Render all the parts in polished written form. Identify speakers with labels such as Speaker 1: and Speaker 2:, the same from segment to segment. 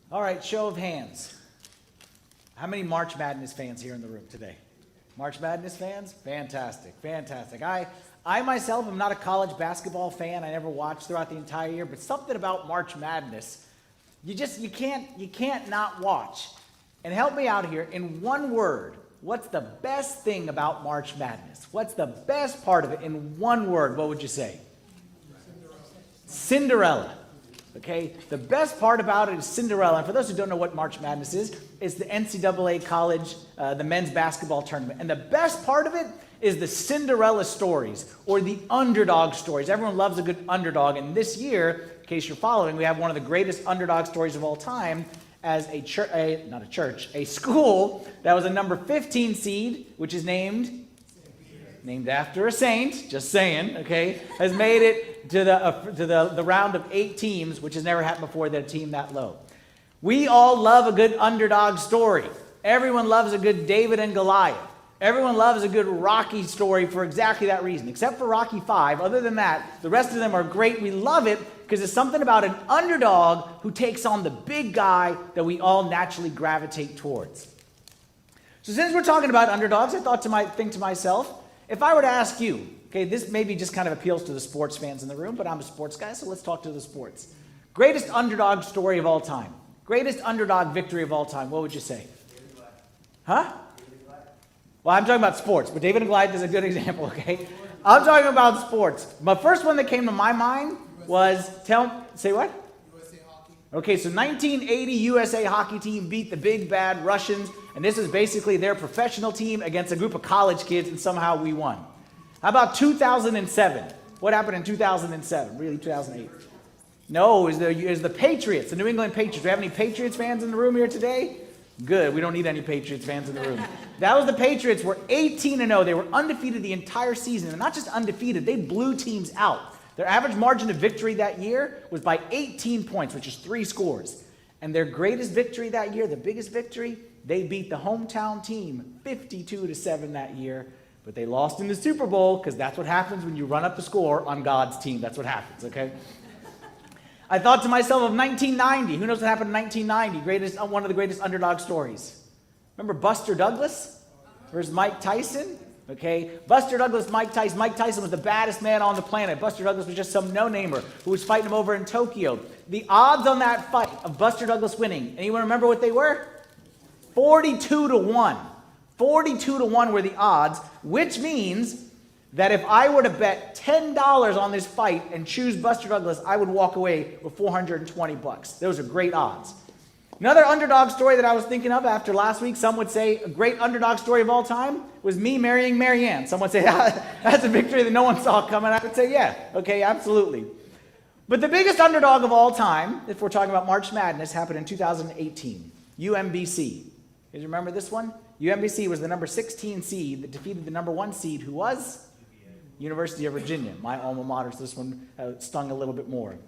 Speaker 1: All right, show of hands. How many March Madness fans here in the room today? March Madness fans? Fantastic, fantastic. I myself am not a college basketball fan. I never watched throughout the entire year, but something about March Madness, you can't not watch. And help me out here in one word. What's the best thing about March Madness? What's the best part of it in one word? What would you say? Cinderella. Okay, the best part about it is Cinderella. And for those who don't know what March Madness is, it's the NCAA college, the men's basketball tournament. And the best part of it is the Cinderella stories or the underdog stories. Everyone loves a good underdog. And this year, in case you're following, we have one of the greatest underdog stories of all time as a school that was a number 15 seed, which is named after a saint, just saying, okay, has made it to the round of 8 teams, which has never happened before, that a team that low. We all love a good underdog story. Everyone loves a good David and Goliath. Everyone loves a good Rocky story for exactly that reason, except for Rocky 5. Other than that, the rest of them are great. We love it because it's something about an underdog who takes on the big guy that we all naturally gravitate towards. So since we're talking about underdogs, I think to myself, if I were to ask you, okay, this maybe just kind of appeals to the sports fans in the room, but I'm a sports guy, so let's talk to the sports. Greatest underdog story of all time. Greatest underdog victory of all time. What would you say? Huh? Well, I'm talking about sports, but David and Goliath is a good example, okay? I'm talking about sports. My first one that came to my mind was, say what?
Speaker 2: USA Hockey.
Speaker 1: Okay, so 1980 USA hockey team beat the big bad Russians, and this is basically their professional team against a group of college kids, and somehow we won. How about 2007? What happened in 2007? Really, 2008? No, it was the Patriots, the New England Patriots. Do we have any Patriots fans in the room here today? Good, we don't need any Patriots fans in the room. That was the Patriots, were 18-0. They were undefeated the entire season. And not just undefeated, they blew teams out. Their average margin of victory that year was by 18 points, which is 3 scores. And their greatest victory that year, the biggest victory, they beat the hometown team 52-7 that year. But they lost in the Super Bowl because that's what happens when you run up the score on God's team. That's what happens, okay? I thought to myself of 1990. Who knows what happened in 1990? One of the greatest underdog stories. Remember Buster Douglas versus Mike Tyson? Okay, Buster Douglas, Mike Tyson. Mike Tyson was the baddest man on the planet. Buster Douglas was just some no-namer who was fighting him over in Tokyo. The odds on that fight of Buster Douglas winning, anyone remember what they were? 42-1. 42-1 were the odds, which means that if I were to bet $10 on this fight and choose Buster Douglas, I would walk away with $420. Those are great odds. Another underdog story that I was thinking of after last week, some would say a great underdog story of all time was me marrying Marianne. Some would say that's a victory that no one saw coming. I would say, yeah, okay, absolutely. But the biggest underdog of all time, if we're talking about March Madness, happened in 2018, UMBC. You guys remember this one? UMBC was the number 16 seed that defeated the number 1 seed, who was? University of Virginia, my alma mater, so this one stung a little bit more.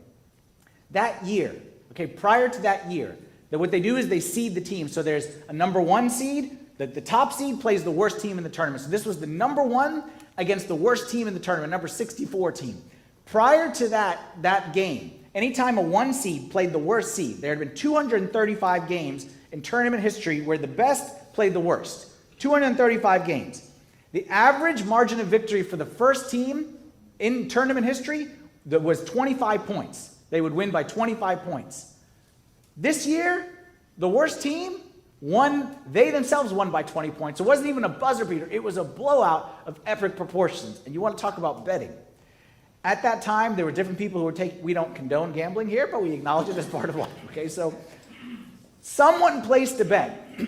Speaker 1: That year, okay, prior to that year, what they do is they seed the team. So there's a number 1 seed, the top seed plays the worst team in the tournament. So this was the number 1 against the worst team in the tournament, number 64 team. Prior to that game, anytime a 1 seed played the worst seed, there had been 235 games in tournament history where the best played the worst. 235 games. The average margin of victory for the first team in tournament history was 25 points. They would win by 25 points. This year, the worst team won, they themselves won by 20 points. It wasn't even a buzzer beater. It was a blowout of epic proportions. And you want to talk about betting. At that time, there were different people who were we don't condone gambling here, but we acknowledge it as part of life. Okay, so someone placed a bet.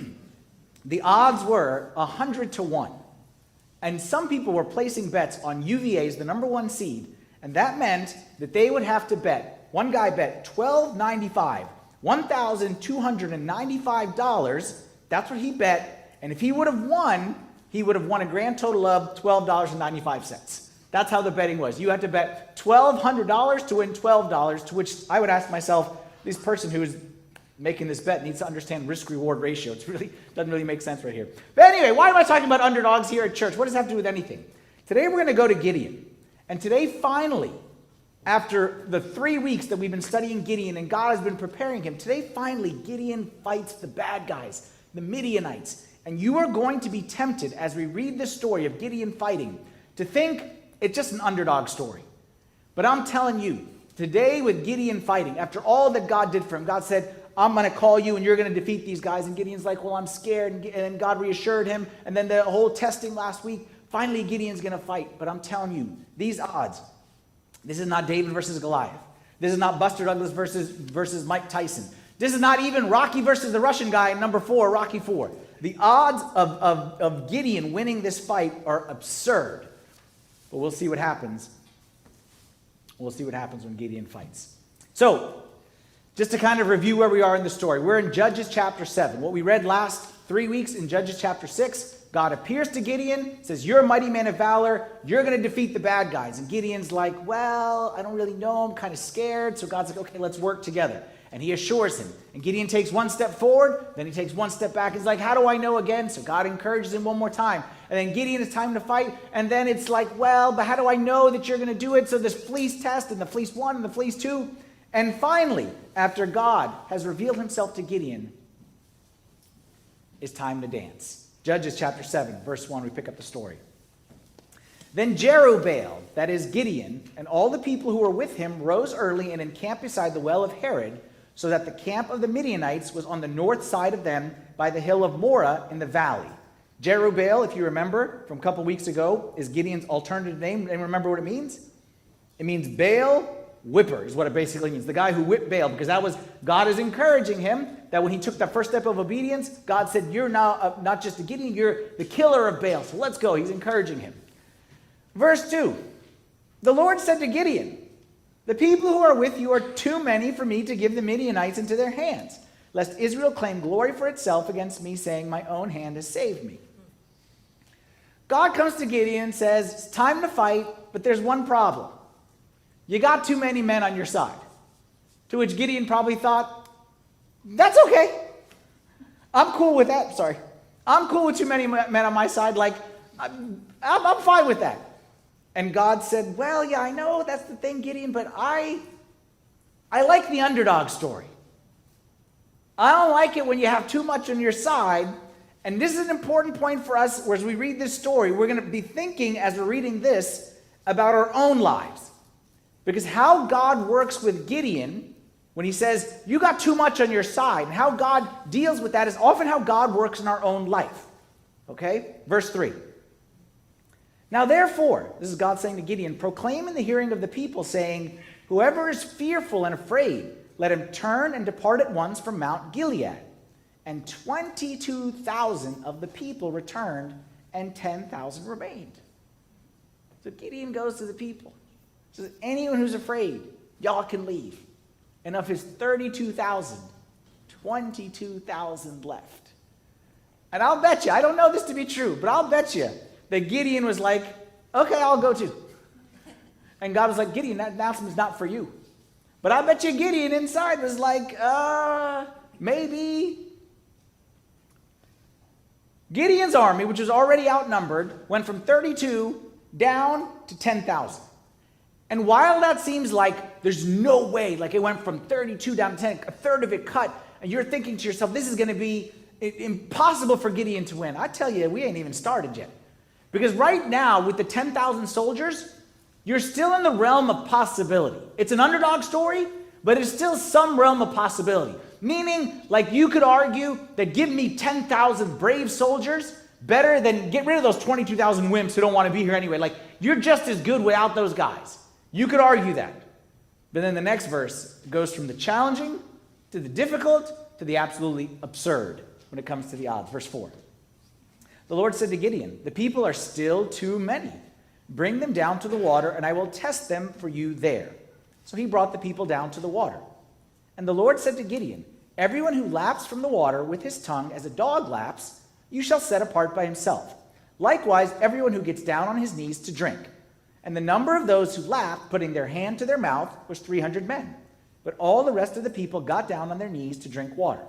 Speaker 1: The odds were 100-1. And some people were placing bets on UVA's, the number 1 seed, and that meant that they would have to bet, one guy bet $1,295, $1,295, that's what he bet, and if he would have won a grand total of $12.95. That's how the betting was. You had to bet $1,200 to win $12, to which I would ask myself, this person who is making this bet needs to understand risk-reward ratio. It doesn't really make sense right here. But anyway, why am I talking about underdogs here at church? What does that have to do with anything? Today we're going to go to Gideon. And today, finally, After the 3 weeks that we've been studying Gideon and God has been preparing him, today finally Gideon fights the bad guys, the Midianites. And you are going to be tempted as we read this story of Gideon fighting to think it's just an underdog story. But I'm telling you, today with Gideon fighting, after all that God did for him, God said, I'm going to call you and you're going to defeat these guys. And Gideon's like, well, I'm scared. And then God reassured him. And then the whole testing last week, finally Gideon's going to fight. But I'm telling you, these odds, this is not David versus Goliath. This is not Buster Douglas versus Mike Tyson. This is not even Rocky versus the Russian guy in number 4, Rocky 4. The odds of Gideon winning this fight are absurd. But we'll see what happens. We'll see what happens when Gideon fights. So, just to kind of review where we are in the story. We're in Judges chapter 7. What we read last 3 weeks in Judges chapter 6, God appears to Gideon, says, you're a mighty man of valor. You're going to defeat the bad guys. And Gideon's like, well, I don't really know. I'm kind of scared. So God's like, okay, let's work together. And he assures him. And Gideon takes one step forward. Then he takes one step back. He's like, how do I know again? So God encourages him one more time. And then Gideon, it's time to fight. And then it's like, well, but how do I know that you're going to do it? So this fleece test and the fleece 1 and the fleece 2. And finally, after God has revealed himself to Gideon, it's time to dance. Judges chapter 7, verse 1, we pick up the story. Then Jerubbaal, that is Gideon, and all the people who were with him rose early and encamped beside the well of Herod, so that the camp of the Midianites was on the north side of them by the hill of Moreh in the valley. Jerubbaal, if you remember from a couple weeks ago, is Gideon's alternative name. And remember what it means? It means Baal whipper is what it basically means. The guy who whipped Baal, because that was, God is encouraging him that when he took that first step of obedience, God said, you're now not just a Gideon, you're the killer of Baal. So let's go. He's encouraging him. Verse 2, the Lord said to Gideon, the people who are with you are too many for me to give the Midianites into their hands, lest Israel claim glory for itself against me, saying, my own hand has saved me. God comes to Gideon and says, it's time to fight, but there's one problem. You got too many men on your side. To which Gideon probably thought, that's okay. I'm cool with that. Sorry. I'm cool with too many men on my side. Like, I'm fine with that. And God said, well, yeah, I know that's the thing, Gideon, but I like the underdog story. I don't like it when you have too much on your side. And this is an important point for us as we read this story. We're going to be thinking as we're reading this about our own lives. Because how God works with Gideon when he says, you got too much on your side, and how God deals with that is often how God works in our own life. Okay? Verse 3. Now therefore, this is God saying to Gideon, proclaim in the hearing of the people, saying, whoever is fearful and afraid, let him turn and depart at once from Mount Gilead. And 22,000 of the people returned, and 10,000 remained. So Gideon goes to the people. Says, anyone who's afraid, y'all can leave. And of his 32,000, 22,000 left. And I'll bet you, I don't know this to be true, but I'll bet you that Gideon was like, okay, I'll go too. And God was like, Gideon, that announcement is not for you. But I bet you Gideon inside was like, maybe. Gideon's army, which was already outnumbered, went from 32 down to 10,000. And while that seems like there's no way, like it went from 32 down to 10, a third of it cut, and you're thinking to yourself, this is going to be impossible for Gideon to win. I tell you, we ain't even started yet. Because right now, with the 10,000 soldiers, you're still in the realm of possibility. It's an underdog story, but it's still some realm of possibility. Meaning, like you could argue that give me 10,000 brave soldiers better than get rid of those 22,000 wimps who don't want to be here anyway. Like, you're just as good without those guys. You could argue that. But then the next verse goes from the challenging to the difficult to the absolutely absurd when it comes to the odds. Verse 4. The Lord said to Gideon, the people are still too many. Bring them down to the water, and I will test them for you there. So he brought the people down to the water. And the Lord said to Gideon, everyone who laps from the water with his tongue as a dog laps, you shall set apart by himself. Likewise, everyone who gets down on his knees to drink. And the number of those who lapped, putting their hand to their mouth, was 300 men. But all the rest of the people got down on their knees to drink water.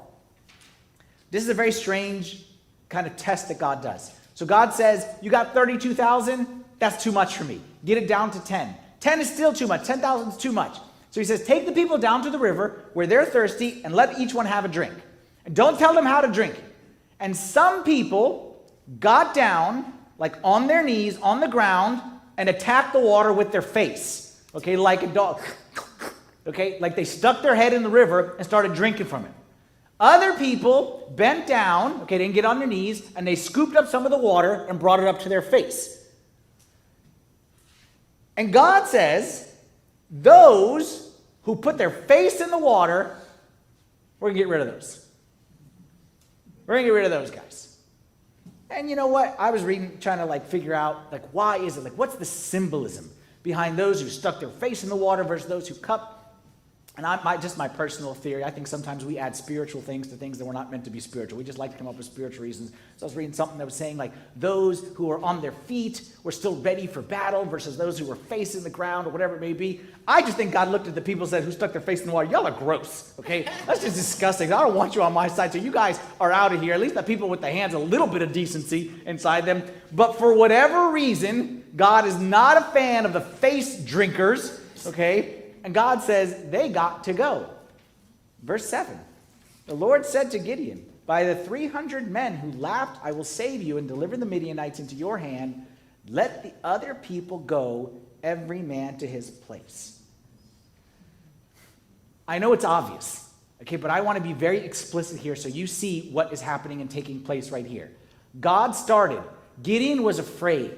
Speaker 1: This is a very strange kind of test that God does. So God says, you got 32,000? That's too much for me. Get it down to 10. 10 is still too much. 10,000 is too much. So he says, take the people down to the river where they're thirsty and let each one have a drink. And don't tell them how to drink it. And some people got down, like on their knees, on the ground, and attacked the water with their face. Okay, like a dog. Okay, like they stuck their head in the river and started drinking from it. Other people bent down, okay, didn't get on their knees, and they scooped up some of the water and brought it up to their face. And God says, those who put their face in the water, we're going to get rid of those. We're going to get rid of those guys. And you know what? I was reading, trying to figure out, why is it? What's the symbolism behind those who stuck their face in the water versus those who cupped? And just my personal theory, I think sometimes we add spiritual things to things that were not meant to be spiritual. We just like to come up with spiritual reasons. So I was reading something that was saying those who were on their feet were still ready for battle versus those who were facing the ground or whatever it may be. I just think God looked at the people and said, who stuck their face in the water, y'all are gross, okay? That's just disgusting. I don't want you on my side, so you guys are out of here. At least the people with the hands, a little bit of decency inside them. But for whatever reason, God is not a fan of the face drinkers, okay? And God says, they got to go. Verse 7, the Lord said to Gideon, by the 300 men who laughed, I will save you and deliver the Midianites into your hand. Let the other people go, every man to his place. I know it's obvious, okay, but I want to be very explicit here so you see what is happening and taking place right here. God started. Gideon was afraid.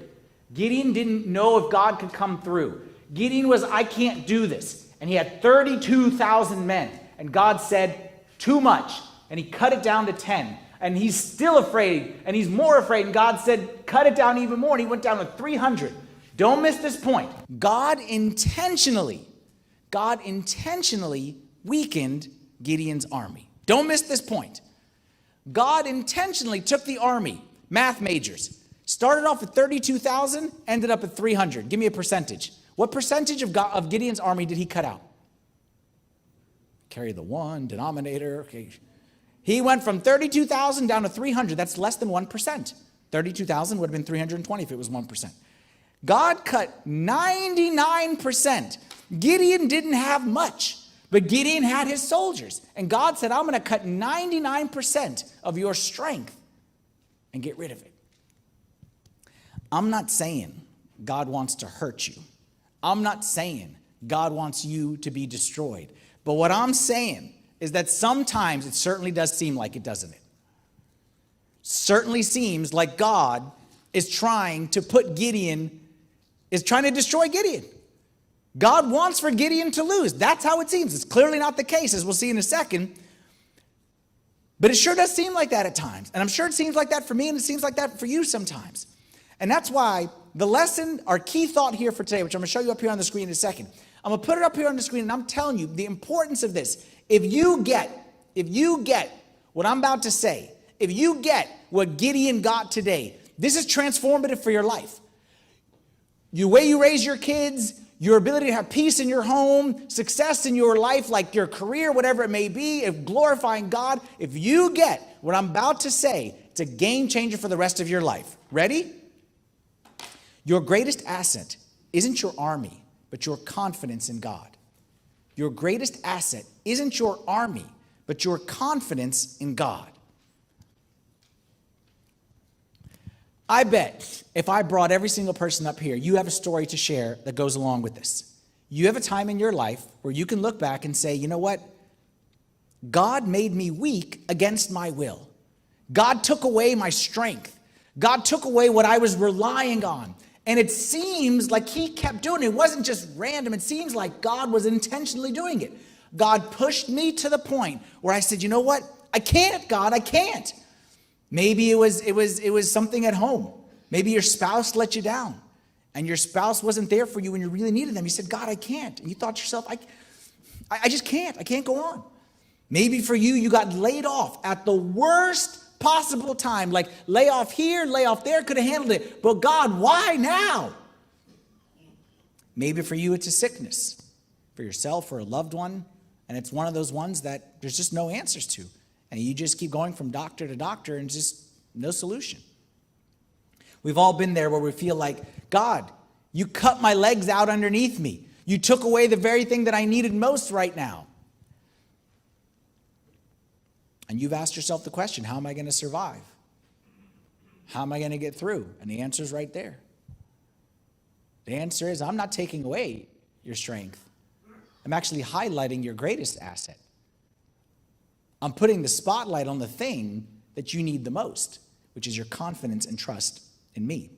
Speaker 1: Gideon didn't know if God could come through. Gideon was, I can't do this. And he had 32,000 men. And God said, too much. And he cut it down to 10. And he's still afraid. And he's more afraid. And God said, cut it down even more. And he went down to 300. Don't miss this point. God intentionally weakened Gideon's army. Don't miss this point. God intentionally took the army, math majors, started off at 32,000, ended up at 300. Give me a percentage. What percentage of Gideon's army did he cut out? Carry the one denominator. Okay. He went from 32,000 down to 300. That's less than 1%. 32,000 would have been 320 if it was 1%. God cut 99%. Gideon didn't have much, but Gideon had his soldiers. And God said, I'm going to cut 99% of your strength and get rid of it. I'm not saying God wants to hurt you. I'm not saying God wants you to be destroyed. But what I'm saying is that sometimes it certainly does seem like it, doesn't it? Certainly seems like God is trying to destroy Gideon. God wants for Gideon to lose. That's how it seems. It's clearly not the case, as we'll see in a second. But it sure does seem like that at times. And I'm sure it seems like that for me, and it seems like that for you sometimes. And that's why the lesson, our key thought here for today, which I'm going to show you up here on the screen in a second. I'm going to put it up here on the screen, and I'm telling you the importance of this. If you get what I'm about to say, if you get what Gideon got today, this is transformative for your life. The way you raise your kids, your ability to have peace in your home, success in your life, like your career, whatever it may be, if glorifying God, if you get what I'm about to say, it's a game changer for the rest of your life. Ready? Your greatest asset isn't your army, but your confidence in God. Your greatest asset isn't your army, but your confidence in God. I bet if I brought every single person up here, you have a story to share that goes along with this. You have a time in your life where you can look back and say, you know what? God made me weak against my will. God took away my strength. God took away what I was relying on. And it seems like he kept doing it. It wasn't just random. It seems like God was intentionally doing it. God pushed me to the point where I said, you know what? I can't, God, I can't. Maybe it was something at home. Maybe your spouse let you down and your spouse wasn't there for you when you really needed them. You said, God, I can't. And you thought to yourself, I just can't. I can't go on. Maybe for you, you got laid off at the worst possible time, like lay off here, lay off there, could have handled it. But God, why now? Maybe for you, it's a sickness for yourself or a loved one. And it's one of those ones that there's just no answers to. And you just keep going from doctor to doctor and just no solution. We've all been there where we feel like, God, You cut my legs out underneath me. You took away the very thing that I needed most right now. And you've asked yourself the question, how am I going to survive? How am I going to get through? And the answer is right there. The answer is, I'm not taking away your strength. I'm actually highlighting your greatest asset. I'm putting the spotlight on the thing that you need the most, which is your confidence and trust in me.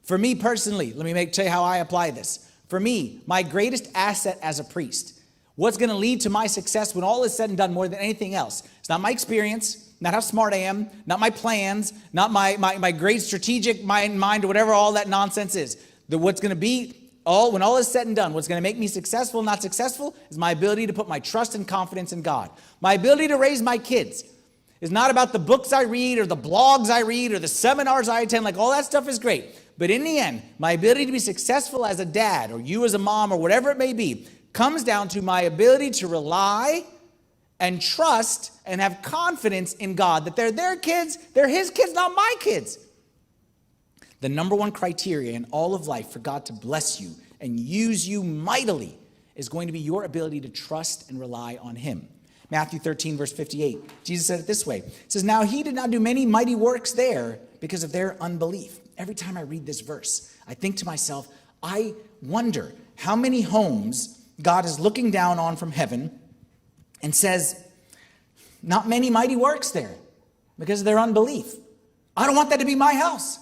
Speaker 1: For me personally, let me tell you how I apply this. For me, my greatest asset as a priest, what's going to lead to my success when all is said and done more than anything else, it's not my experience, not how smart I am, not my plans, not my great strategic mind or whatever all that nonsense is. What's going to be, when all is said and done, what's going to make me successful, not successful, is my ability to put my trust and confidence in God. My ability to raise my kids is not about the books I read or the blogs I read or the seminars I attend. Like, all that stuff is great. But in the end, my ability to be successful as a dad or you as a mom or whatever it may be comes down to my ability to rely and trust and have confidence in God that they're their kids, they're his kids, not my kids. The number one criteria in all of life for God to bless you and use you mightily is going to be your ability to trust and rely on him. Matthew 13, verse 58, Jesus said it this way. It says, now he did not do many mighty works there because of their unbelief. Every time I read this verse, I think to myself, I wonder how many homes God is looking down on from heaven and says, not many mighty works there because of their unbelief. I don't want that to be my house.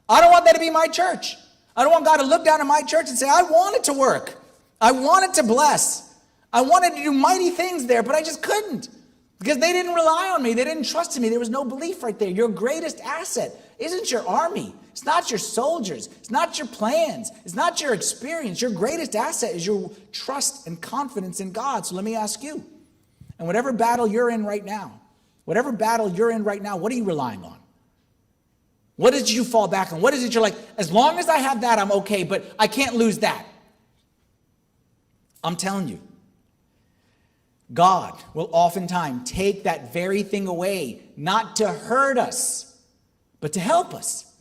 Speaker 1: I don't want that to be my church. I don't want God to look down at my church and say, I want it to work. I want it to bless. I wanted to do mighty things there, but I just couldn't because they didn't rely on me. They didn't trust in me. There was no belief right there. Your greatest asset isn't your army. It's not your soldiers. It's not your plans. It's not your experience. Your greatest asset is your trust and confidence in God. So let me ask you, and whatever battle you're in right now, what are you relying on? What did you fall back on? What is it you're like, as long as I have that, I'm okay, but I can't lose that? I'm telling you, God will oftentimes take that very thing away, not to hurt us, but to help us.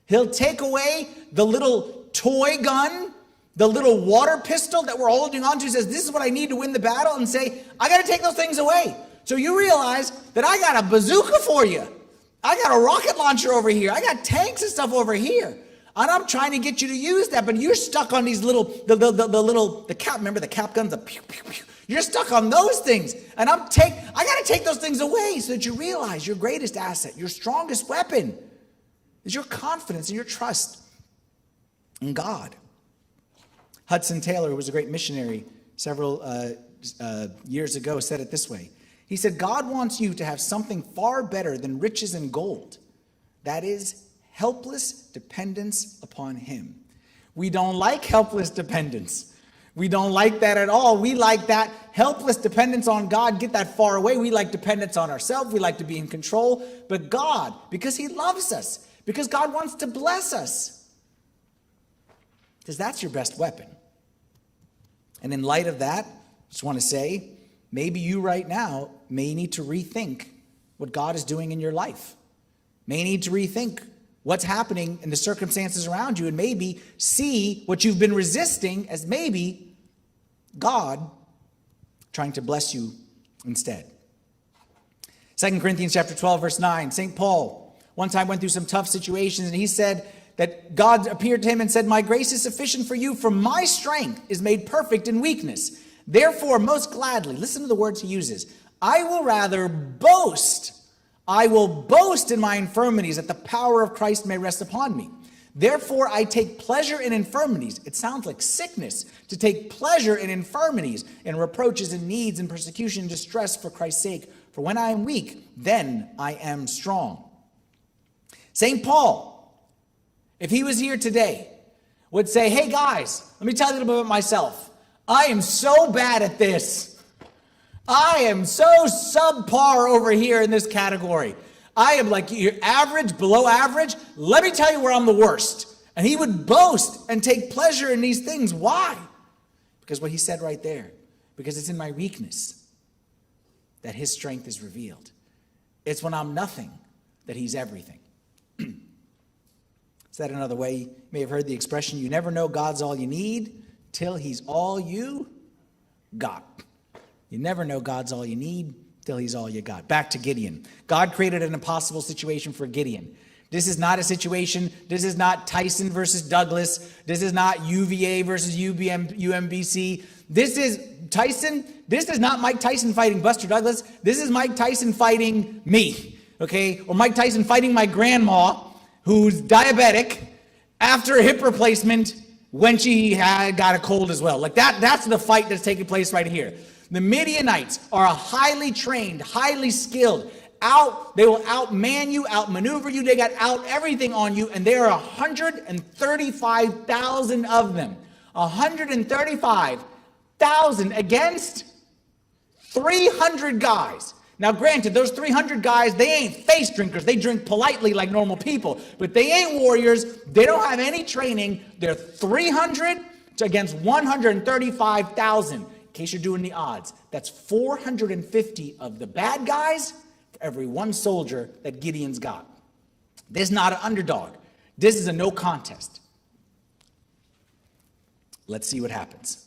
Speaker 1: He'll take away the little toy gun, the little water pistol that we're holding on to, says, this is what I need to win the battle, and say, I got to take those things away. So you realize that I got a bazooka for you. I got a rocket launcher over here. I got tanks and stuff over here. And I'm trying to get you to use that, but you're stuck on these little, the cap, remember the cap guns, the pew, pew, pew. You're stuck on those things. And I got to take those things away so that you realize your greatest asset, your strongest weapon is your confidence and your trust in God. Hudson Taylor, who was a great missionary several years ago, said it this way. He said, God wants you to have something far better than riches and gold. That is helpless dependence upon him. We don't like helpless dependence. We don't like that at all. We like that helpless dependence on God. Get that far away. We like dependence on ourselves. We like to be in control. But God, because he loves us, because God wants to bless us, because that's your best weapon. And in light of that, I just want to say, maybe you right now may need to rethink what God is doing in your life. May need to rethink what's happening in the circumstances around you, and maybe see what you've been resisting as maybe God trying to bless you instead. 2 Corinthians chapter 12, verse 9, St. Paul one time went through some tough situations, and he said that God appeared to him and said, my grace is sufficient for you, for my strength is made perfect in weakness. Therefore, most gladly, listen to the words he uses, I will rather boast. I will boast in my infirmities, that the power of Christ may rest upon me. Therefore, I take pleasure in infirmities. It sounds like sickness to take pleasure in infirmities, in reproaches and needs and persecution and distress for Christ's sake. For when I am weak, then I am strong. St. Paul, if he was here today, would say, hey guys, let me tell you a little bit about myself. I am so bad at this. I am so subpar over here in this category. I am like your average, below average. Let me tell you where I'm the worst. And he would boast and take pleasure in these things. Why? Because what he said right there, because it's in my weakness that his strength is revealed. It's when I'm nothing that he's everything.
Speaker 2: Said another way, you may have heard the expression, you never know God's all you need till he's all you got. You never know God's all you need till he's all you got. Back to Gideon. God created an impossible situation for Gideon. This is not a situation, this is not Tyson versus Douglas, this is not UVA versus UMBC. This is Tyson, this is not Mike Tyson fighting Buster Douglas, this is Mike Tyson fighting me, okay? Or Mike Tyson fighting my grandma, who's diabetic, after a hip replacement when she had got a cold as well. Like that's the fight that's taking place right here. The Midianites are a highly trained, highly skilled, they will outman you, outmaneuver you, they got out everything on you, and there are 135,000 of them. 135,000 against 300 guys. Now granted, those 300 guys, they ain't face drinkers. They drink politely like normal people, but they ain't warriors. They don't have any training. They're 300 against 135,000. In case you're doing the odds, that's 450 of the bad guys for every one soldier that Gideon's got. This is not an underdog. This is a no contest. Let's see what happens.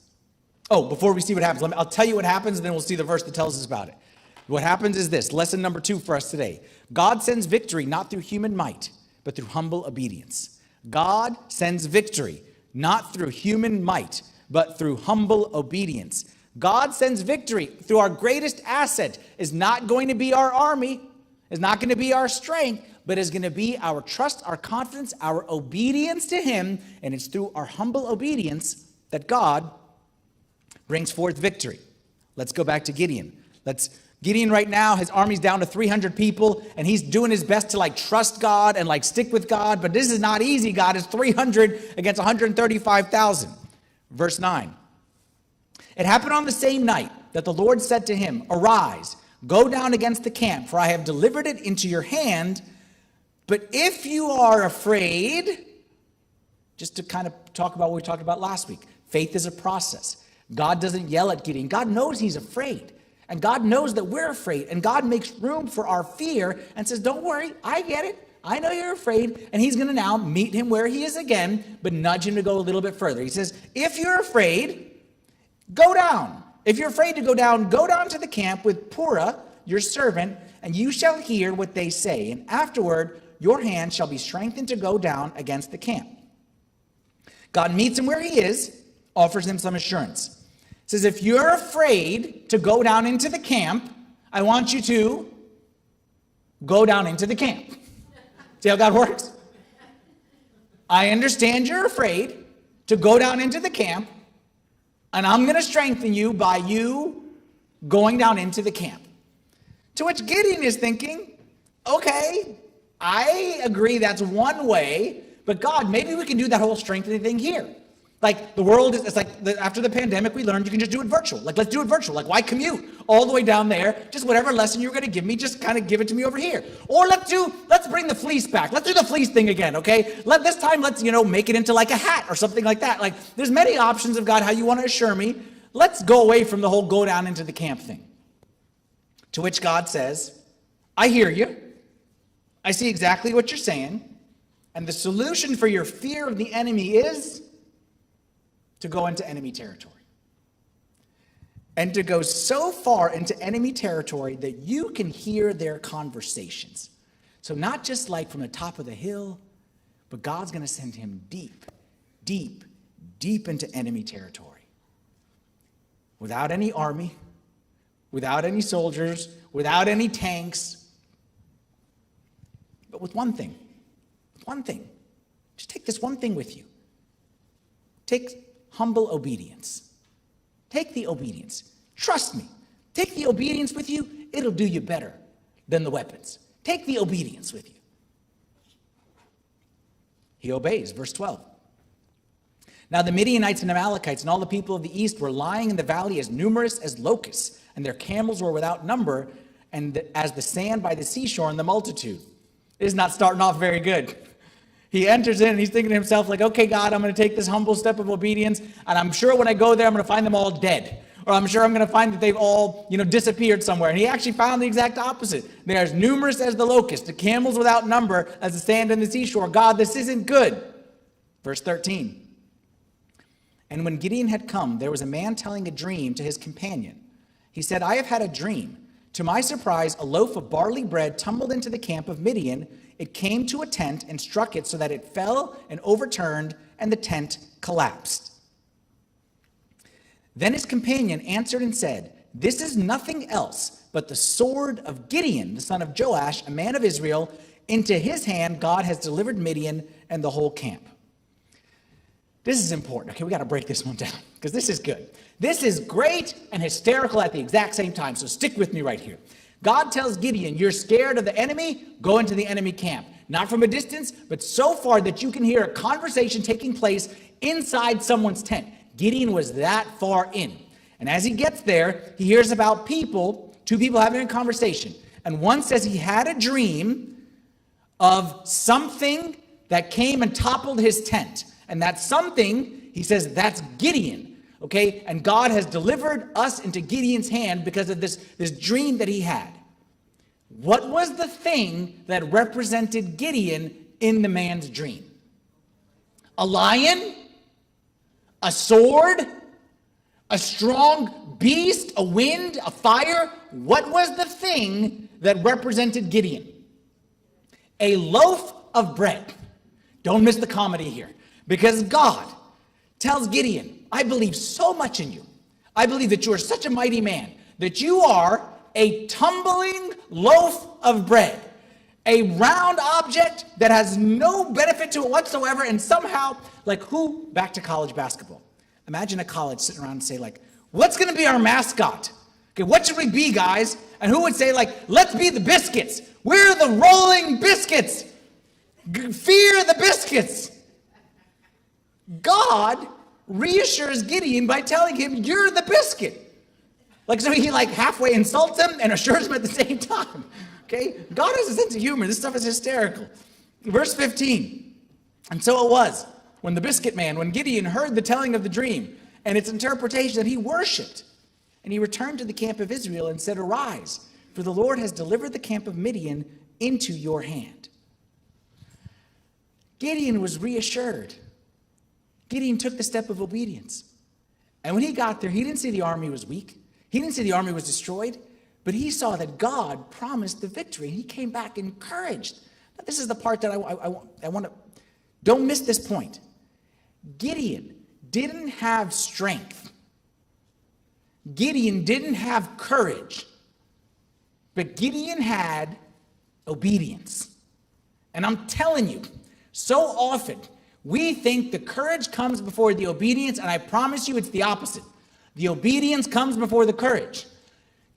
Speaker 2: Oh, before we see what happens, I'll tell you what happens, and then we'll see the verse that tells us about it. What happens is this, lesson number 2 for us today. God sends victory not through human might, but through humble obedience. God sends victory not through human might, but through humble obedience. God sends victory through our greatest asset is not going to be our army, is not going to be our strength, but is going to be our trust, our confidence, our obedience to him, and it's through our humble obedience that God brings forth victory. Let's go back to Gideon. Gideon right now, his army's down to 300 people, and he's doing his best to trust God and stick with God, but this is not easy. God is 300 against 135,000. Verse 9. It happened on the same night that the Lord said to him, arise, go down against the camp, for I have delivered it into your hand. But if you are afraid, just to kind of talk about what we talked about last week, faith is a process. God doesn't yell at Gideon. God knows he's afraid. And God knows that we're afraid. And God makes room for our fear and says, don't worry, I get it. I know you're afraid. And he's going to now meet him where he is again, but nudge him to go a little bit further. He says, if you're afraid, go down. If you're afraid to go down to the camp with Purah, your servant, and you shall hear what they say. And afterward, your hand shall be strengthened to go down against the camp. God meets him where he is, offers him some assurance. Says, if you're afraid to go down into the camp, I want you to go down into the camp. See how God works? I understand you're afraid to go down into the camp, and I'm going to strengthen you by you going down into the camp. To which Gideon is thinking, okay, I agree that's one way, but God, maybe we can do that whole strengthening thing here. The world is, after the pandemic, we learned you can just do it virtual. Let's do it virtual. Why commute all the way down there? Just whatever lesson you're going to give me, just kind of give it to me over here. Or let's bring the fleece back. Let's do the fleece thing again, okay? Let's make it into a hat or something like that. There's many options of God, how you want to assure me. Let's go away from the whole go down into the camp thing. To which God says, I hear you. I see exactly what you're saying. And the solution for your fear of the enemy is to go into enemy territory. And to go so far into enemy territory that you can hear their conversations. So not just from the top of the hill, but God's going to send him deep, deep, deep into enemy territory. Without any army, without any soldiers, without any tanks, but with one thing. Just take this one thing with you. Take humble obedience. Take the obedience. Trust me. Take the obedience with you. It'll do you better than the weapons. Take the obedience with you. He obeys. Verse 12. Now the Midianites and Amalekites and all the people of the east were lying in the valley as numerous as locusts, and their camels were without number, and as the sand by the seashore in the multitude. It is not starting off very good. He enters in and he's thinking to himself, okay, God, I'm going to take this humble step of obedience, and I'm sure when I go there, I'm going to find them all dead. or I'm sure I'm going to find that they've all, disappeared somewhere. And he actually found the exact opposite. They are as numerous as the locusts, the camels without number as the sand on the seashore. God, this isn't good. Verse 13. And when Gideon had come, there was a man telling a dream to his companion. He said, I have had a dream. To my surprise, a loaf of barley bread tumbled into the camp of Midian. It came to a tent and struck it so that it fell and overturned, and the tent collapsed. Then his companion answered and said, this is nothing else but the sword of Gideon, the son of Joash, a man of Israel. Into his hand God has delivered Midian and the whole camp. This is important. Okay, we got to break this one down because this is good. This is great and hysterical at the exact same time, so stick with me right here. God tells Gideon, you're scared of the enemy? Go into the enemy camp. Not from a distance, but so far that you can hear a conversation taking place inside someone's tent. Gideon was that far in. And as he gets there, he hears about two people having a conversation. And one says he had a dream of something that came and toppled his tent. And that something, he says, that's Gideon. Okay, and God has delivered us into Gideon's hand because of this dream that he had. What was the thing that represented Gideon in the man's dream? A lion? A sword? A strong beast? A wind? A fire? What was the thing that represented Gideon? A loaf of bread. Don't miss the comedy here. Because God tells Gideon, I believe so much in you. I believe that you are such a mighty man, that you are a tumbling loaf of bread, a round object that has no benefit to it whatsoever, and somehow, back to college basketball. Imagine a college sitting around and say, what's going to be our mascot? Okay, what should we be, guys? And who would say, let's be the Biscuits. We're the Rolling Biscuits. Fear the Biscuits. God reassures Gideon by telling him, you're the biscuit. So he halfway insults him and assures him at the same time. Okay? God has a sense of humor. This stuff is hysterical. Verse 15. And so it was, when Gideon heard the telling of the dream and its interpretation, that he worshiped. And he returned to the camp of Israel and said, arise, for the Lord has delivered the camp of Midian into your hand. Gideon was reassured. Gideon took the step of obedience. And when he got there, he didn't see the army was weak. He didn't see the army was destroyed. But he saw that God promised the victory. And he came back encouraged. Now, this is the part that I want to... Don't miss this point. Gideon didn't have strength. Gideon didn't have courage. But Gideon had obedience. And I'm telling you, so often... we think the courage comes before the obedience, and I promise you it's the opposite. The obedience comes before the courage.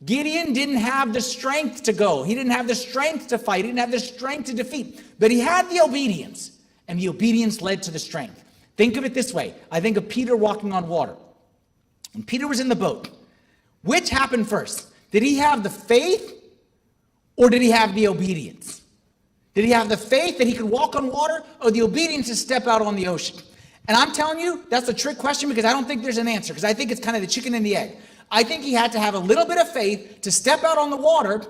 Speaker 2: Gideon didn't have the strength to go. He didn't have the strength to fight. He didn't have the strength to defeat. But he had the obedience, and the obedience led to the strength. Think of it this way. I think of Peter walking on water. When Peter was in the boat, which happened first? Did he have the faith, or did he have the obedience? Did he have the faith that he could walk on water, or the obedience to step out on the ocean? And I'm telling you, that's a trick question, because I don't think there's an answer, because I think it's kind of the chicken and the egg. I think he had to have a little bit of faith to step out on the water,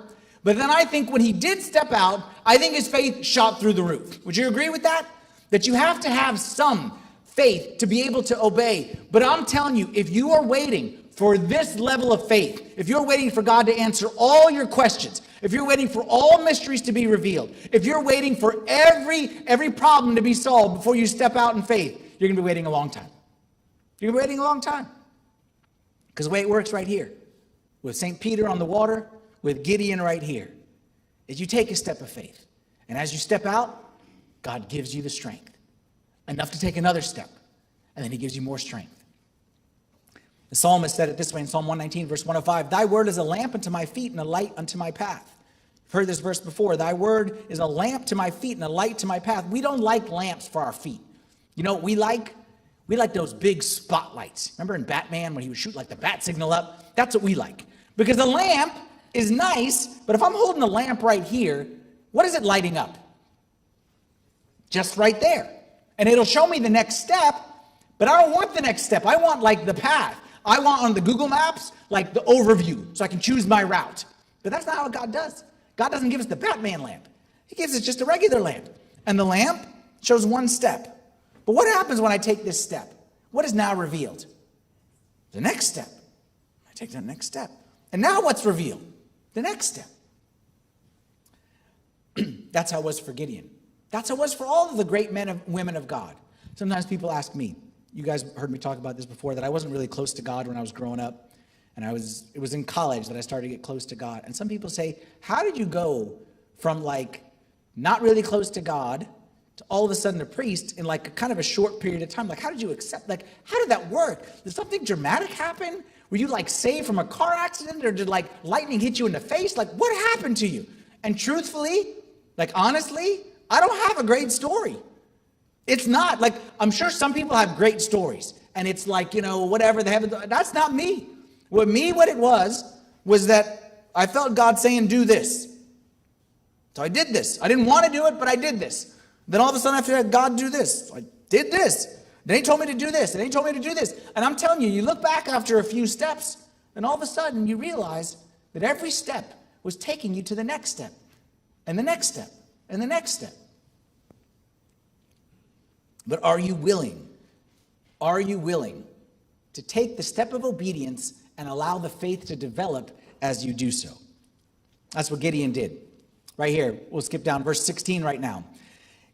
Speaker 2: but then I think when he did step out, I think his faith shot through the roof. Would you agree with that? That you have to have some faith to be able to obey. But I'm telling you, if you are waiting for this level of faith, if you're waiting for God to answer all your questions, if you're waiting for all mysteries to be revealed, if you're waiting for every problem to be solved before you step out in faith, you're going to be waiting a long time. You're waiting a long time. Because the way it works right here, with St. Peter on the water, with Gideon right here, is you take a step of faith. And as you step out, God gives you the strength. Enough to take another step. And then he gives you more strength. The psalmist said it this way in Psalm 119, verse 105, thy word is a lamp unto my feet and a light unto my path. You've heard this verse before. Thy word is a lamp to my feet and a light to my path. We don't like lamps for our feet. You know what we like? We like those big spotlights. Remember in Batman when he would shoot the bat signal up? That's what we like. Because a lamp is nice, but if I'm holding a lamp right here, what is it lighting up? Just right there. And it'll show me the next step, but I don't want the next step. I want the path. I want on the Google Maps, like the overview, so I can choose my route. But that's not how God does. God doesn't give us the Batman lamp. He gives us just a regular lamp. And the lamp shows one step. But what happens when I take this step? What is now revealed? The next step. I take the next step. And now what's revealed? The next step. That's how it was for Gideon. That's how it was for all of the great men and women of God. Sometimes people ask me, you guys heard me talk about this before, that I wasn't really close to God when I was growing up. And it was in college that I started to get close to God. And some people say, how did you go from like not really close to God to all of a sudden a priest in like kind of a short period of time? Like, how did you accept, like, how did that work? Did something dramatic happen? Were you like saved from a car accident, or did like lightning hit you in the face? Like, what happened to you? And truthfully, like honestly, I don't have a great story. It's not like, I'm sure some people have great stories and it's like, you know, whatever they have. That's not me. What it was that I felt God saying, do this. So I did this. I didn't want to do it, but I did this. Then all of a sudden I feel like, God, do this. So I did this. Then he told me to do this. And he told me to do this. And I'm telling you, you look back after a few steps, and all of a sudden you realize that every step was taking you to the next step, and the next step, and the next step. But are you willing? Are you willing to take the step of obedience and allow the faith to develop as you do so? That's what Gideon did. Right here, we'll skip down verse 16 right now.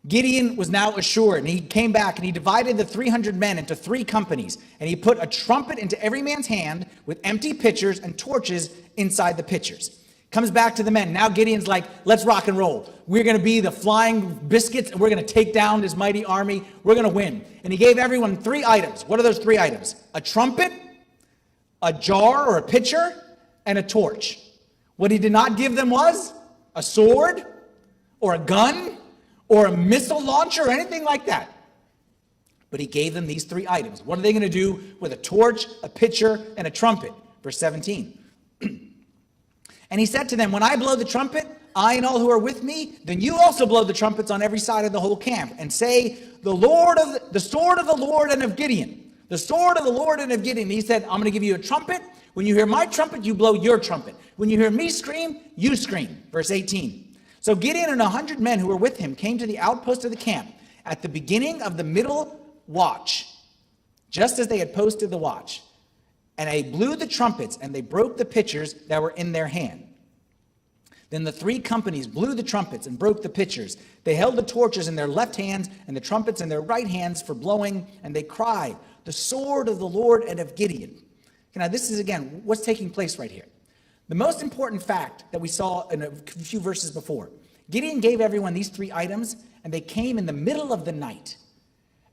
Speaker 2: Gideon was now assured, and he came back and he divided the 300 men into 3 companies, and he put a trumpet into every man's hand with empty pitchers and torches inside the pitchers. Comes back to the men. Now Gideon's like, let's rock and roll. We're going to be the flying biscuits, and we're going to take down this mighty army. We're going to win. And he gave everyone 3 items. What are those 3 items? A trumpet, a jar or a pitcher, and a torch. What he did not give them was a sword or a gun or a missile launcher or anything like that. But he gave them these 3 items. What are they going to do with a torch, a pitcher, and a trumpet? Verse 17. And he said to them, when I blow the trumpet, I and all who are with me, then you also blow the trumpets on every side of the whole camp, and say, the sword of the Lord and of Gideon. The sword of the Lord and of Gideon. And he said, I'm going to give you a trumpet. When you hear my trumpet, you blow your trumpet. When you hear me scream, you scream. Verse 18. So Gideon and 100 men who were with him came to the outpost of the camp at the beginning of the middle watch, just as they had posted the watch. And they blew the trumpets, and they broke the pitchers that were in their hand. Then the 3 companies blew the trumpets and broke the pitchers. They held the torches in their left hands and the trumpets in their right hands for blowing, and they cried, the sword of the Lord and of Gideon. Now this is, again, what's taking place right here. The most important fact that we saw in a few verses before. Gideon gave everyone these 3 items, and they came in the middle of the night.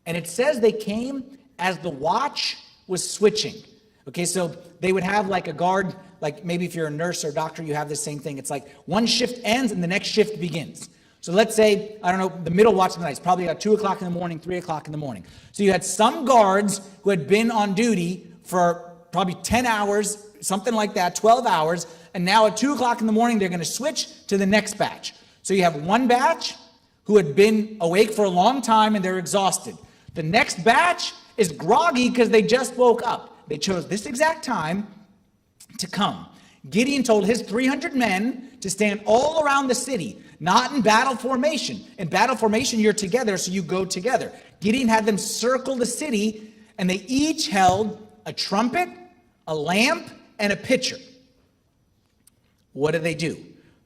Speaker 2: And it says they came as the watch was switching. Okay, so they would have like a guard, like maybe if you're a nurse or doctor, you have the same thing. It's like one shift ends and the next shift begins. So let's say, I don't know, the middle watch of the night is probably at 2 o'clock in the morning, 3 o'clock in the morning. So you had some guards who had been on duty for probably 10 hours, something like that, 12 hours, and now at 2 o'clock in the morning, they're going to switch to the next batch. So you have one batch who had been awake for a long time and they're exhausted. The next batch is groggy because they just woke up. They chose this exact time to come. Gideon told his 300 men to stand all around the city, not in battle formation. In battle formation, you're together, so you go together. Gideon had them circle the city, and they each held a trumpet, a lamp, and a pitcher. What do?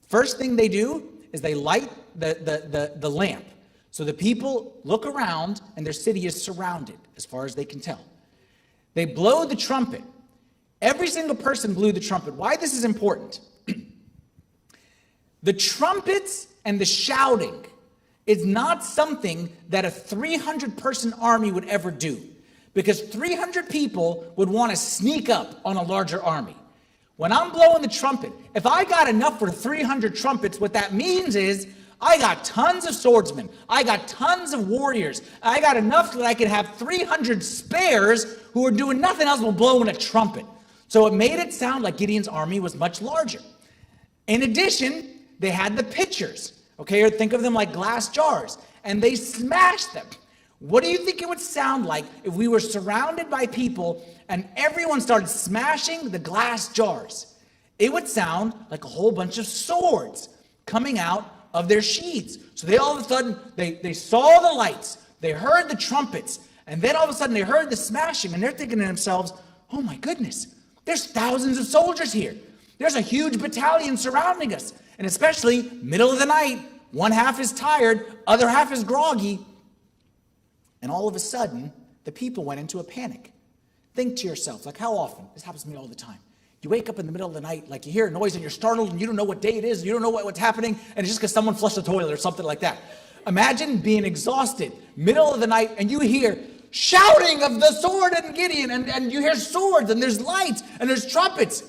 Speaker 2: First thing they do is they light the lamp. So the people look around, and their city is surrounded, as far as they can tell. They blow the trumpet. Every single person blew the trumpet. Why this is important? The trumpets and the shouting is not something that a 300-person army would ever do, because 300 people would want to sneak up on a larger army. When I'm blowing the trumpet, if I got enough for 300 trumpets, what that means is I got tons of swordsmen. I got tons of warriors. I got enough that I could have 300 spares who were doing nothing else but blowing a trumpet. So it made it sound like Gideon's army was much larger. In addition, they had the pitchers. Okay, or think of them like glass jars. And they smashed them. What do you think it would sound like if we were surrounded by people and everyone started smashing the glass jars? It would sound like a whole bunch of swords coming out of their sheaths. So they all of a sudden, they saw the lights, they heard the trumpets, and then all of a sudden they heard the smashing, and they're thinking to themselves, oh my goodness, there's thousands of soldiers here. There's a huge battalion surrounding us. And especially middle of the night, one half is tired, other half is groggy. And all of a sudden, the people went into a panic. Think to yourself, like how often? This happens to me all the time. You wake up in the middle of the night, like you hear a noise and you're startled and you don't know what day it is, you don't know what's happening, and it's just because someone flushed the toilet or something like that. Imagine being exhausted, middle of the night, and you hear shouting of the sword and Gideon, and you hear swords, and there's lights, and there's trumpets.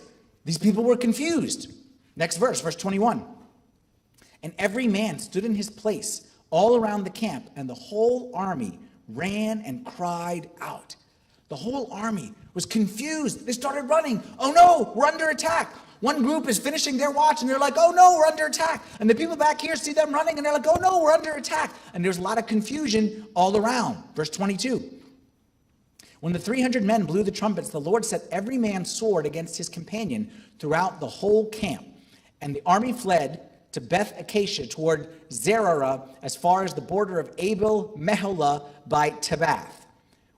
Speaker 2: These people were confused. Next verse, verse 21. And every man stood in his place all around the camp, and the whole army ran and cried out. The whole army was confused. They started running. Oh no, we're under attack. One group is finishing their watch and they're like, oh no, we're under attack. And the people back here see them running and they're like, oh no, we're under attack. And there's a lot of confusion all around. Verse 22. When the 300 men blew the trumpets, the Lord set every man's sword against his companion throughout the whole camp. And the army fled to Beth Acacia toward Zerah as far as the border of Abel Meholah by Tabath.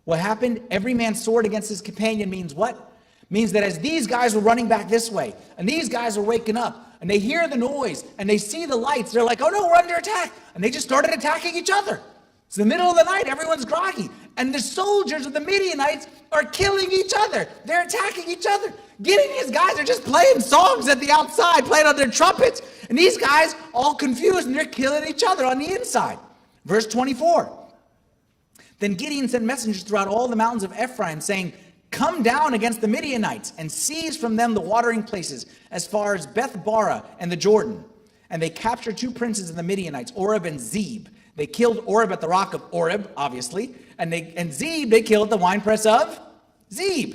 Speaker 2: What happened? Every man's sword against his companion means what? Means that as these guys were running back this way, and these guys are waking up, and they hear the noise, and they see the lights, they're like, oh no, we're under attack. And they just started attacking each other. It's the middle of the night, everyone's groggy. And the soldiers of the Midianites are killing each other. They're attacking each other. Gideon and his guys are just playing songs at the outside, playing on their trumpets. And these guys, all confused, and they're killing each other on the inside. Verse 24. Then Gideon sent messengers throughout all the mountains of Ephraim, saying, come down against the Midianites and seize from them the watering places as far as Beth-barah and the Jordan. And they captured 2 princes of the Midianites, Oreb and Zeb. They killed Oreb at the rock of Oreb, obviously, and Zeb they killed at the winepress of Zeb.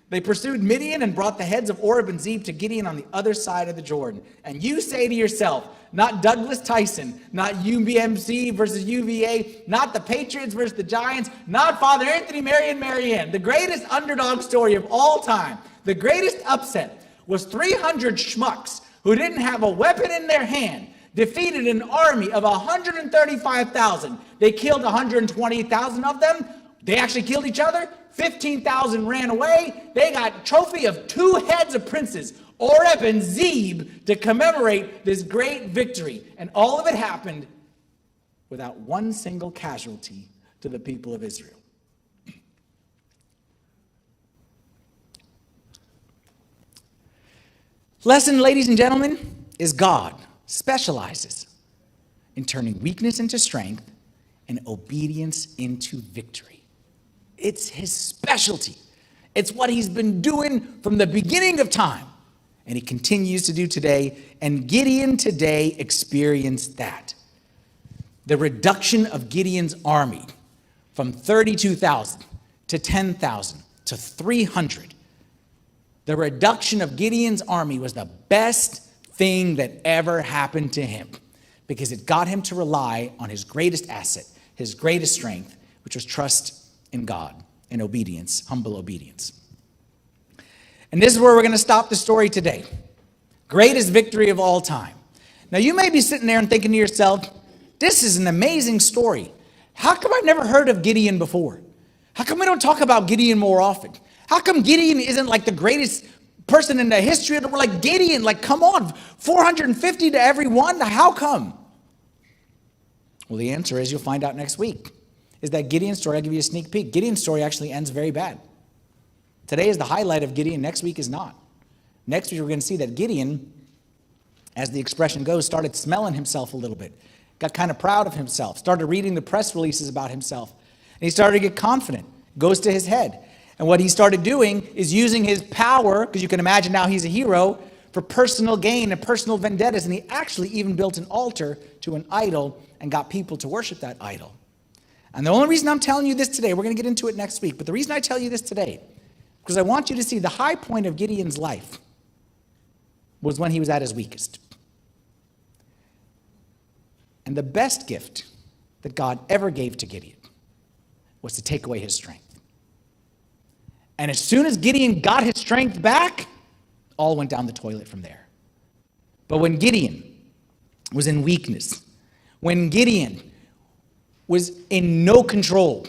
Speaker 2: They pursued Midian and brought the heads of Oreb and Zeb to Gideon on the other side of the Jordan. And you say to yourself, not Douglas Tyson, not UBMC versus UVA, not the Patriots versus the Giants, not Father Anthony, Marianne. The greatest underdog story of all time, the greatest upset was 300 schmucks who didn't have a weapon in their hand defeated an army of 135,000. They killed 120,000 of them. They actually killed each other. 15,000 ran away. They got a trophy of 2 heads of princes, Oreb and Zeb, to commemorate this great victory. And all of it happened without one single casualty to the people of Israel. Lesson, ladies and gentlemen, is God specializes in turning weakness into strength and obedience into victory. It's his specialty. It's what he's been doing from the beginning of time, and he continues to do today, and Gideon today experienced that. The reduction of Gideon's army from 32,000 to 10,000 to 300. The reduction of Gideon's army was the best thing that ever happened to him, because it got him to rely on his greatest asset, his greatest strength, which was trust in God and obedience, humble obedience. And this is where we're going to stop the story today. Greatest victory of all time. Now you may be sitting there and thinking to yourself, this is an amazing story. How come I've never heard of Gideon before? How come we don't talk about Gideon more often? How come Gideon isn't like the greatest person in the history of the world? Like Gideon, like come on, 450 to every one. How come? Well, the answer is, you'll find out next week, is that Gideon's story, I'll give you a sneak peek. Gideon's story actually ends very bad. Today is the highlight of Gideon. Next week is not. Next week we're going to see that Gideon, as the expression goes, started smelling himself a little bit. Got kind of proud of himself. Started reading the press releases about himself. And he started to get confident. Goes to his head. And what he started doing is using his power, because you can imagine now he's a hero, for personal gain and personal vendettas. And he actually even built an altar to an idol and got people to worship that idol. And the only reason I'm telling you this today, we're going to get into it next week, but the reason I tell you this today, because I want you to see the high point of Gideon's life was when he was at his weakest. And the best gift that God ever gave to Gideon was to take away his strength. And as soon as Gideon got his strength back, all went down the toilet from there. But when Gideon was in weakness, when Gideon was in no control,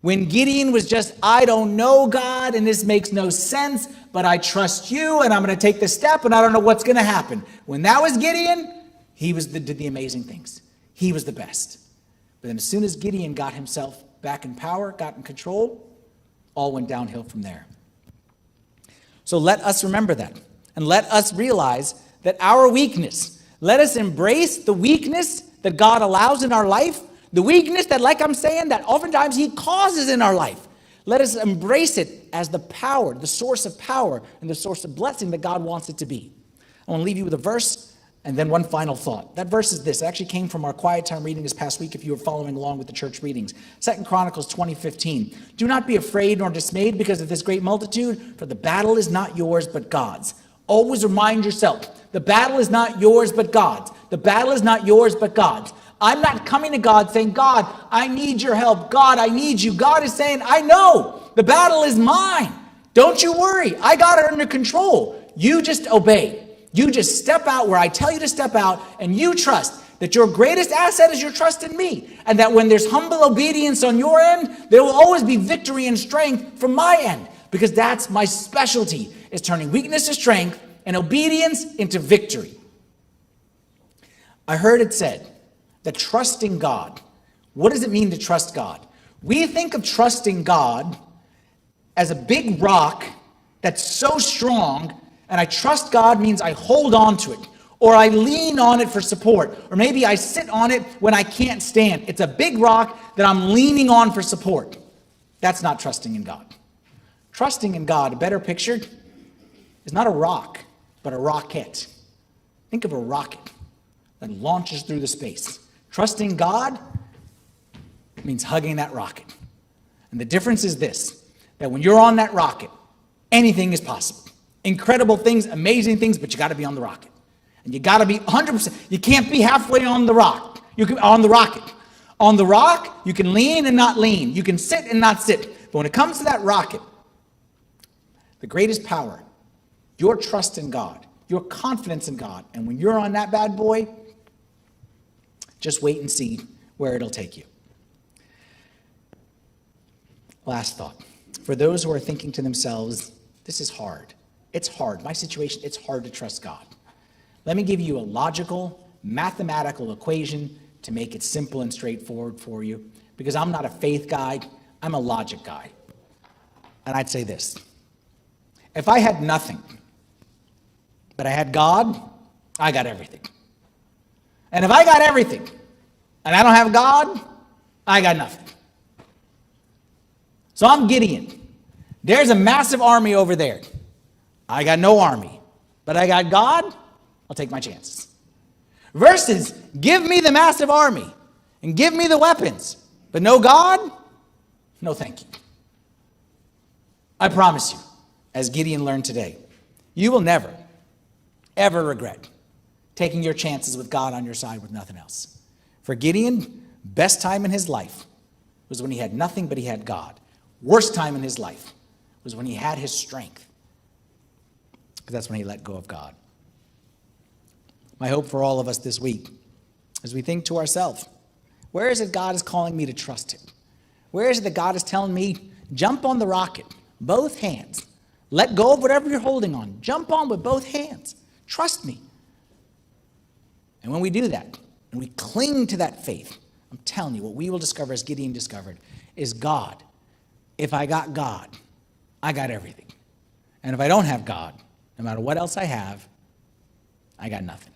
Speaker 2: when Gideon was just, I don't know, God, and this makes no sense, but I trust you, and I'm going to take the step, and I don't know what's going to happen. When that was Gideon, he did the amazing things. He was the best. But then as soon as Gideon got himself back in power, got in control, all went downhill from there. So let us remember that, and let us realize that our weakness, let us embrace the weakness that God allows in our life, the weakness that, like I'm saying, that oftentimes he causes in our life. Let us embrace it as the power, the source of power, and the source of blessing that God wants it to be. I want to leave you with a verse and then one final thought. That verse is this. It actually came from our quiet time reading this past week if you were following along with the church readings. 2 Chronicles 20:15. Do not be afraid nor dismayed because of this great multitude, for the battle is not yours but God's. Always remind yourself, the battle is not yours but God's. The battle is not yours but God's. I'm not coming to God saying, God, I need your help. God, I need you. God is saying, I know the battle is mine. Don't you worry. I got it under control. You just obey. You just step out where I tell you to step out, and you trust that your greatest asset is your trust in me. And that when there's humble obedience on your end, there will always be victory and strength from my end. Because that's my specialty, is turning weakness to strength and obedience into victory. I heard it said that trusting God, what does it mean to trust God? We think of trusting God as a big rock that's so strong, and I trust God means I hold on to it, or I lean on it for support, or maybe I sit on it when I can't stand. It's a big rock that I'm leaning on for support. That's not trusting in God. Trusting in God, a better picture, is not a rock, but a rocket. Think of a rocket that launches through the space. Trusting God means hugging that rocket. And the difference is this, that when you're on that rocket, anything is possible. Incredible things, amazing things, but you got to be on the rocket. And you got to be 100%. You can't be halfway on the rock. You can on the rocket. On the rock, you can lean and not lean. You can sit and not sit. But when it comes to that rocket, the greatest power, your trust in God, your confidence in God, and when you're on that bad boy, just wait and see where it'll take you. Last thought. For those who are thinking to themselves, this is hard. It's hard. My situation, it's hard to trust God. Let me give you a logical, mathematical equation to make it simple and straightforward for you, because I'm not a faith guy, I'm a logic guy. And I'd say this. If I had nothing, but I had God, I got everything. And if I got everything, and I don't have God, I got nothing. So I'm Gideon. There's a massive army over there. I got no army, but I got God, I'll take my chances. Versus, give me the massive army, and give me the weapons, but no God, no thank you. I promise you, as Gideon learned today, you will never, ever regret taking your chances with God on your side with nothing else. For Gideon, best time in his life was when he had nothing but he had God. Worst time in his life was when he had his strength, because that's when he let go of God. My hope for all of us this week, as we think to ourselves, where is it God is calling me to trust him? Where is it that God is telling me, jump on the rocket, both hands. Let go of whatever you're holding on. Jump on with both hands. Trust me. And when we do that, and we cling to that faith, I'm telling you, what we will discover, as Gideon discovered, is God. If I got God, I got everything. And if I don't have God, no matter what else I have, I got nothing.